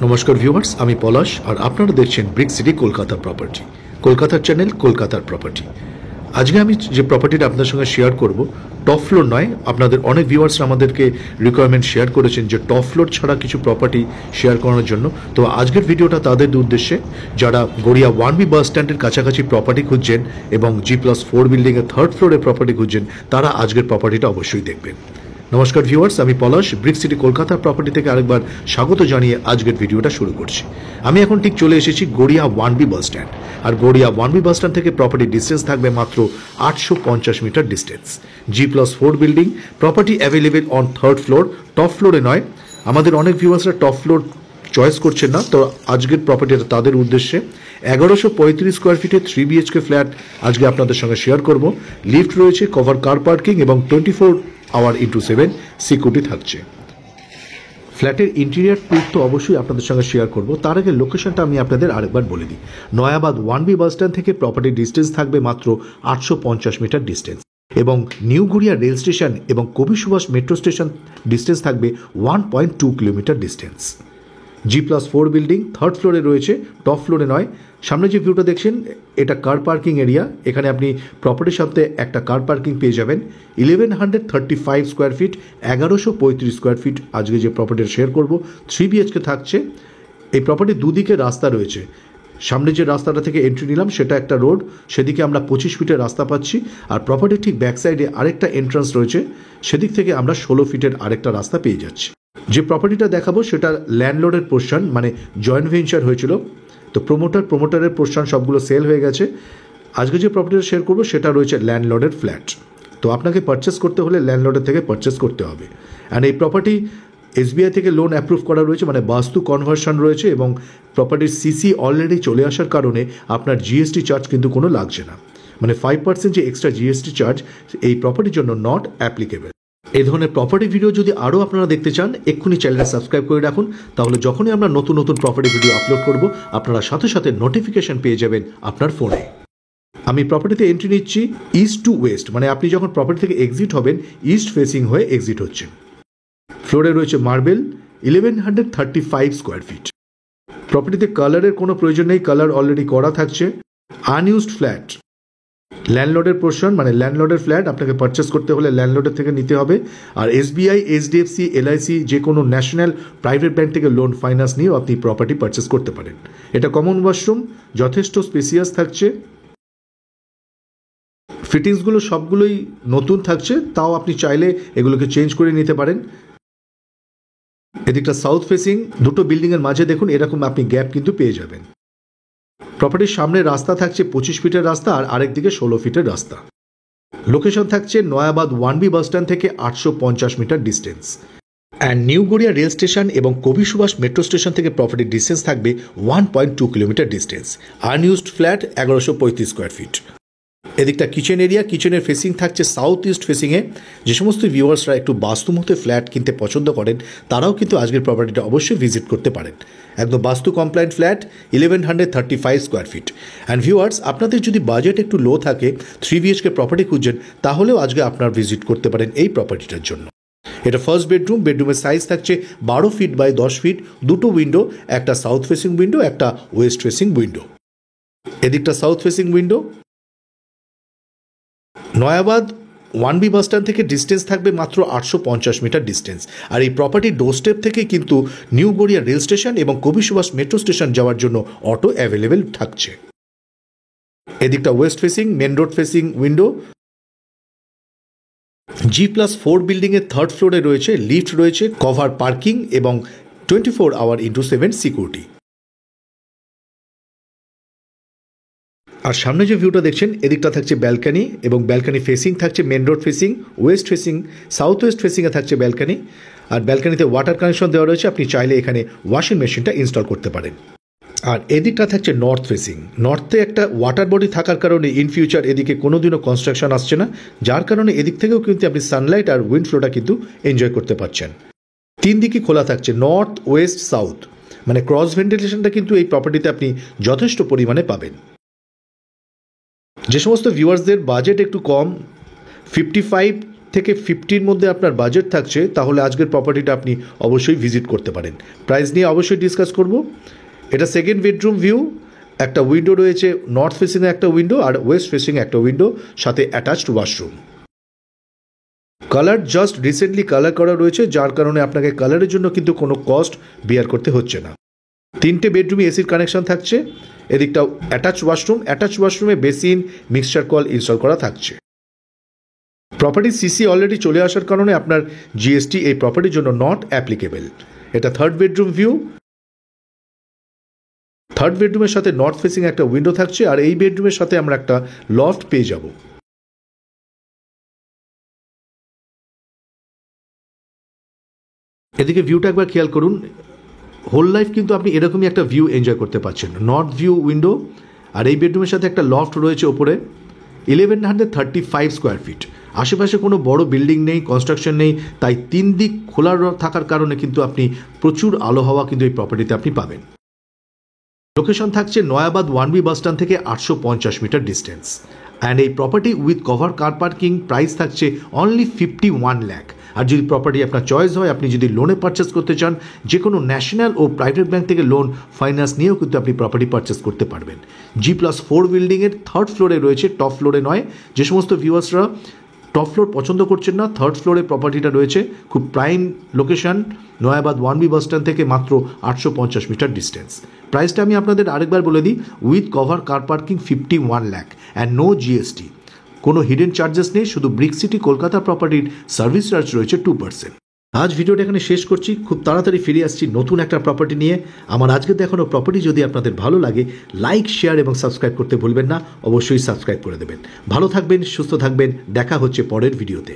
নমস্কার ভিউয়ার্স, আমি পলাশ আর আপনারা দেখছেন ব্রিক সিটি কলকাতা প্রপার্টি, কলকাতার চ্যানেল কলকাতার প্রপার্টি। আজকে আমি যে প্রপার্টিটা আপনাদের সঙ্গে শেয়ার করব, টপ ফ্লোর নয়। আপনাদের অনেক ভিউয়ার্সরা আমাদেরকে রিকোয়ারমেন্ট শেয়ার করেছেন যে টপ ফ্লোর ছাড়া কিছু প্রপার্টি শেয়ার করানোর জন্য। তো আজকের ভিডিওটা তাদের উদ্দেশ্যে যারা গড়িয়া 1B বাস স্ট্যান্ডের কাছাকাছি প্রপার্টি খুঁজছেন এবং G+4 বিল্ডিংয়ের থার্ড ফ্লোরে প্রপার্টি খুঁজছেন, তারা আজকের প্রপার্টিটা অবশ্যই দেখবেন। নমস্কার ভিউয়ার্স, আমি পলাশ ব্রিক সিটি কলকাতা প্রপার্টি থেকে আরেকবার স্বাগত জানিয়ে আজকের ভিডিওটা শুরু করছি। আমি এখন ঠিক চলে এসেছি গড়িয়া 1B বাস স্ট্যান্ড। আর গড়িয়া 1B বাস স্ট্যান্ড থেকে প্রপার্টি ডিস্টেন্স থাকবে মাত্র 850 metre distance. G+4 building, property available on third floor, top ফ্লোরে নয়। আমাদের অনেক ভিউয়ার্সরা টপ ফ্লোর চয়েস করছেন না, তো আজকের প্রপার্টিটা তাদের উদ্দেশ্যে। 1135 স্কোয়ার ফিটে 3 BHK ফ্ল্যাট আজকে আপনাদের সঙ্গে শেয়ার করব। লিফট রয়েছে, কভার কার পার্কিং এবং 24 আওয়ার ইন্টু 7 সিকিউরিটি থাকছে। ফ্ল্যাটের ইন্টেরিয়ার ট্যুর তো অবশ্যই আপনাদের সঙ্গে শেয়ার করব। তার আগে লোকেশনটা আমি আপনাদের আরেকবার বলে দিই। নয়াবাদ 1B বাস স্ট্যান্ড থেকে প্রপার্টির ডিস্টেন্স থাকবে মাত্র 850 মিটার ডিস্টেন্স, এবং নিউ গড়িয়া রেল স্টেশন এবং Kavi Subhash metro station distance থাকবে 1.2 kilometre distance. G+4 building third ফ্লোরে রয়েছে, টপ ফ্লোরে নয়। সামনে যে ভিউটা দেখছেন এটা কার পার্কিং এরিয়া। এখানে আপনি প্রপার্টির সাথে একটা কার পার্কিং পেয়ে যাবেন। 1135 স্কোয়ার ফিট, 1135 স্কোয়ার ফিট আজকে যে প্রপার্টিটা শেয়ার করব 3 BHK থাকছে। এই প্রপার্টির দুদিকে রাস্তা রয়েছে। সামনে যে রাস্তাটা থেকে এন্ট্রি নিলাম সেটা একটা রোড, সেদিকে আমরা 25 ফিটের রাস্তা পাচ্ছি। আর প্রপার্টির ঠিক ব্যাক সাইডে আরেকটা এন্ট্রান্স রয়েছে, সেদিক থেকে আমরা 16 ফিটের আরেকটা রাস্তা পেয়ে যাচ্ছি। যে প্রপার্টিটা দেখাবো সেটা ল্যান্ডলর্ডের পোর্শন, মানে জয়েন্ট ভেঞ্চার হয়েছিল। তো প্রমোটারের পোর্শন সবগুলো সেল হয়ে গেছে। আজকে যে প্রপার্টিটা শেয়ার করবো সেটা রয়েছে ল্যান্ডলর্ডের ফ্ল্যাট। তো আপনাকে পারচেস করতে হলে ল্যান্ডলর্ডের থেকে পারচেস করতে হবে। অ্যান্ড এই প্রপার্টি SBI থেকে লোন অ্যাপ্রুভ করা রয়েছে, মানে বাস্তু কনভার্সন রয়েছে, এবং প্রপার্টির CC অলরেডি চলে আসার কারণে আপনার GST চার্জ কিন্তু কোনো লাগছে না। মানে 5% যে এক্সট্রা GST চার্জ এই প্রপার্টির জন্য নট অ্যাপ্লিকেবল। এই ধরনের প্রপার্টি ভিডিও যদি আরও আপনারা দেখতে চান, এক্ষুনি চ্যানেলটা সাবস্ক্রাইব করে রাখুন। তাহলে যখনই আমরা নতুন নতুন প্রপার্টি ভিডিও আপলোড করব, আপনারা সাথে সাথে নোটিফিকেশন পেয়ে যাবেন আপনার ফোনে। আমি প্রপার্টিতে এন্ট্রি নিচ্ছি ইস্ট টু ওয়েস্ট, মানে আপনি যখন প্রপার্টি থেকে এক্সিট হবেন ইস্ট ফেসিং হয়ে এক্সিট হচ্ছেন। ফ্লোরে রয়েছে মার্বেল, 1135 স্কোয়ার ফিট। প্রপার্টিতে কালারের কোনো প্রয়োজন নেই, কালার অলরেডি করা থাকছে। আনইউজড ফ্ল্যাট, ল্যান্ডলর্ডের পোর্শন, মানে ল্যান্ডলর্ডের ফ্ল্যাট আপনাকে পারচেস করতে হলে ল্যান্ডলর্ডের থেকে নিতে হবে। আর SBI, HDFC, LIC যে কোনো ন্যাশনাল প্রাইভেট ব্যাংক থেকে লোন ফাইন্যান্স নিয়েও আপনি প্রপার্টি পারচেস করতে পারেন। এটা কমন ওয়াশরুম, যথেষ্ট স্পেসিয়াস থাকছে। ফিটিংসগুলো সবগুলোই নতুন থাকছে, তাও আপনি চাইলে এগুলোকে চেঞ্জ করে নিতে পারেন। এদিকটা সাউথ ফেসিং, দুটো বিল্ডিংয়ের মাঝে দেখুন এরকম আপনি গ্যাপ কিন্তু পেয়ে যাবেন। প্রপার্টির সামনে রাস্তা থাকছে 25 ফিটের রাস্তা, আর আরেকদিকে 16 ফিটের রাস্তা। লোকেশন থাকছে নয়াবাদ 1B বাস স্ট্যান্ড থেকে 850 metre distance. And new Garia rail station এবং কবি সুভাষ মেট্রো স্টেশন থেকে প্রপার্টির ডিস্টেন্স থাকবে 1.2 kilometre distance. Unused flat 1135 square feet. এদিকটা কিচেন এরিয়া, কিচেনের ফেসিং থাকছে সাউথ ইস্ট ফেসিংয়ে। যে সমস্ত ভিউয়ার্সরা একটু বাস্তুমতে ফ্ল্যাট কিনতে পছন্দ করেন তারাও কিন্তু আজকের প্রপার্টিটা অবশ্যই ভিজিট করতে পারেন। একদম বাস্তু compliant flat, 1135 square feet. And viewers, আপনাদের যদি বাজেট একটু লো থাকে, 3 BHK প্রপার্টি খুঁজছেন, তাহলেও আজকে আপনার ভিজিট করতে পারেন এই প্রপার্টিটার জন্য। এটা ফার্স্ট বেডরুম, বেডরুমের সাইজ থাকছে 12 ফিট বাই 10 ফিট, দুটো উইন্ডো, একটা সাউথ ফেসিং উইন্ডো, একটা ওয়েস্ট ফেসিং উইন্ডো। এদিকটা south facing window. Nayabad 1B bus stand থেকে ডিস্টেন্স থাকবে মাত্র 850 মিটার ডিস্টেন্স। আর এই প্রপার্টির ডোরস্টেপ থেকে কিন্তু নিউ গড়িয়া রেল স্টেশন এবং কবি সুভাষ মেট্রো স্টেশন যাওয়ার জন্য অটো অ্যাভেলেবেল থাকছে। এদিকটা west facing, main road facing window. G+4 বিল্ডিংয়ের থার্ড ফ্লোরে রয়েছে, লিফট রয়েছে, কভার পার্কিং এবং 24 আওয়ার ইন্টু 7 সিকিউরিটি। আর সামনে যে ভিউটা দেখছেন এদিকটা থাকছে ব্যালকানি, এবং ব্যালকানি ফেসিং থাকছে main road facing, west facing, south west ফেসিংয়ে থাকছে ব্যালকানি। আর ব্যালকানিতে ওয়াটার কানেকশন দেওয়া রয়েছে, আপনি চাইলে এখানে ওয়াশিং মেশিনটা ইনস্টল করতে পারেন। আর এদিকটা থাকছে নর্থ ফেসিং। নর্থে একটা ওয়াটার বডি থাকার কারণে ইন ফিউচার এদিকে কোনোদিনও কনস্ট্রাকশন আসছে না, যার কারণে এদিক থেকেও কিন্তু আপনি সানলাইট আর উইন্ড ফ্লোটা কিন্তু এনজয় করতে পারছেন। 3 দিকই খোলা থাকছে, নর্থ, ওয়েস্ট, সাউথ, মানে ক্রস ভেন্টিলেশনটা কিন্তু এই প্রপার্টিতে আপনি যথেষ্ট পরিমাণে পাবেন। যে সমস্ত ভিউয়ার্সদের বাজেট একটু কম, 55 থেকে 50 মধ্যে আপনার বাজেট থাকছে, তাহলে আজকের প্রপার্টিটা আপনি অবশ্যই ভিজিট করতে পারেন। প্রাইস নিয়ে অবশ্যই ডিসকাস করব। এটা সেকেন্ড বেডরুম ভিউ, একটা উইন্ডো রয়েছে, নর্থ ফেসিংয়ে একটা উইন্ডো আর ওয়েস্ট ফেসিংয়ে একটা উইন্ডো, সাথে attached washroom. Colour just recently colour করা রয়েছে, যার কারণে আপনাকে কালারের জন্য কিন্তু কোনো কস্ট বিয়ার করতে হচ্ছে না। 3টে বেডরুমে এসির কানেকশন থাকছে। এদিকটাও অ্যাটাচ ওয়াশরুমে বেসিন, মিক্সচার কল ইনস্টল করা থাকছে। প্রপার্টির সিসি অলরেডি চলে আসার কারণে আপনার জিএসটি এই প্রপার্টির জন্য নট অ্যাপ্লিকেবল। এটা থার্ড বেডরুম ভিউ। থার্ড বেডরুমের সাথে নর্থ ফেসিং একটা উইন্ডো থাকছে, আর এই বেডরুমের সাথে আমরা একটা লফট পেয়ে যাব। এদিকে ভিউটা একবার খেয়াল করুন। হোল লাইফ কিন্তু আপনি এরকমই একটা ভিউ এনজয় করতে পারছেন। নর্থ ভিউ উইন্ডো, আর এই বেডরুমের সাথে একটা লফট রয়েছে ওপরে। 1135 স্কোয়ার ফিট। আশেপাশে কোনো বড় বিল্ডিং নেই, কনস্ট্রাকশন নেই, তাই 3 দিক খোলা থাকার কারণে কিন্তু আপনি প্রচুর আলো হাওয়া কিন্তু এই প্রপার্টিতে আপনি পাবেন। লোকেশন থাকছে নয়াবাদ 1B বাস স্ট্যান্ড থেকে 850 মিটার ডিস্টেন্স। অ্যান্ড এই property with cover car parking price থাকছে অনলি 51 লাখ। আর যদি প্রপার্টি আপনার চয়েস হয়, আপনি যদি লোনে পারচেস করতে চান, যে কোনো ন্যাশনাল ও প্রাইভেট ব্যাংক থেকে লোন ফাইন্যান্স নিয়েও কিন্তু আপনি প্রপার্টি পারচেস করতে পারবেন। G+4 বিল্ডিংয়ের থার্ড ফ্লোরে রয়েছে, টপ ফ্লোরে নয়। যে সমস্ত ভিউয়ার্সরা টপ ফ্লোর পছন্দ করছেন না, থার্ড ফ্লোরে প্রপার্টিটা রয়েছে। খুব prime location, Nayabad 1B bus stand থেকে মাত্র 850 মিটার ডিস্টেন্স। প্রাইসটা আমি আপনাদের আরেকবার বলে দিই, with cover car parking 51 lakh and no GST. কোনো হিডেন চার্জেস নেই, শুধু ব্রিক সিটি কলকাতা প্রপার্টির সার্ভিস চার্জ রয়েছে 2%। আজ ভিডিওটা এখানে শেষ করছি। খুব তাড়াতাড়ি ফিরে আসছি নতুন একটা প্রপার্টি নিয়ে। আমার আজকে দেখানো প্রপার্টি যদি আপনাদের ভালো লাগে, লাইক, শেয়ার এবং সাবস্ক্রাইব করতে ভুলবেন না। অবশ্যই সাবস্ক্রাইব করে দেবেন। ভালো থাকবেন, সুস্থ থাকবেন। দেখা হচ্ছে পরের ভিডিওতে।